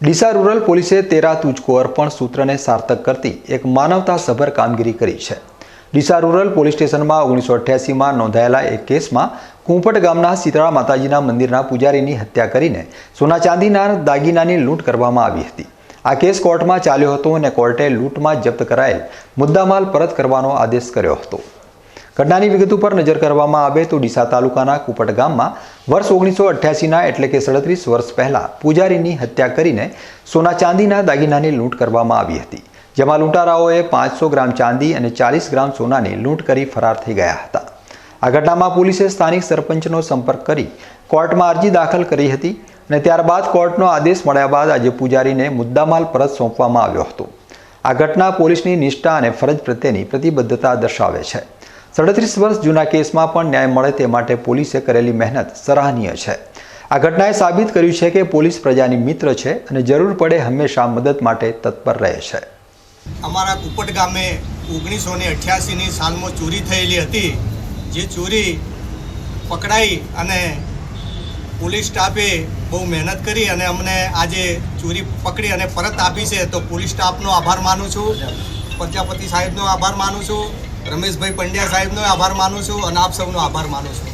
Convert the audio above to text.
Deesa rural પોલીસે તેરા તુજકો અર્પણ સૂત્રને સાર્થક કરતી એક માનવતાસભર કામગીરી કરી છે। ડીસા રૂરલ પોલીસ સ્ટેશનમાં 1988માં નોંધાયેલા એક કેસમાં કુંપટ ગામના શીતળા માતાજીના મંદિરના પૂજારીની હત્યા કરીને સોના ચાંદીના દાગીનાની લૂંટ કરવામાં આવી હતી। આ કેસ કોર્ટમાં ચાલ્યો હતો અને કોર્ટે લૂંટમાં જપ્ત કરાયેલ મુદ્દામાલ પરત કરવાનો આદેશ કર્યો હતો। ઘટનાની વિગત ઉપર નજર કરવામાં આવે તો ડીસા તાલુકાના કુંપટ ગામમાં વર્ષ 1988ના એટલે કે 37 વર્ષ પહેલા પૂજારીની હત્યા કરીને સોના ચાંદીના દાગીનાની લૂંટ કરવામાં આવી હતી, જેમાં લૂંટારાઓએ 500 ગ્રામ ચાંદી અને 40 ગ્રામ સોનાની લૂંટ કરી ફરાર થઈ ગયા હતા। આ ઘટનામાં પોલીસે સ્થાનિક સરપંચનો સંપર્ક કરી કોર્ટમાં અરજી દાખલ કરી હતી અને ત્યારબાદ કોર્ટનો આદેશ મળ્યા બાદ આજે પૂજારીને મુદ્દામાલ પરત સોંપવામાં આવ્યો હતો। આ ઘટના પોલીસની નિષ્ઠા અને ફરજ પ્રત્યેની પ્રતિબદ્ધતા દર્શાવે છે। 37 વર્ષ જૂના કેસમાં પણ ન્યાય મળે તે માટે પોલીસે કરેલી મહેનત સરાહનીય છે। આ ઘટનાએ સાબિત કર્યું છે કે પોલીસ પ્રજાની મિત્ર છે અને જરૂર પડે હંમેશા મદદ માટે તત્પર રહે છે। અમારા કુંપટ ગામે 1988ની સાલમાં ચોરી થયેલી હતી, જે ચોરી પકડાઈ અને પોલીસ સ્ટાફે બહુ મહેનત કરી અને અમને આજે ચોરી પકડી અને પરત આપી છે, તો પોલીસ સ્ટાફનો આભાર માનું છું, પ્રજાપતિ સાહેબનો આભાર માનું છું, રમેશભાઈ પંડ્યા સાહેબનો આભાર માનું છું અને આપ સૌનો આભાર માનું છું।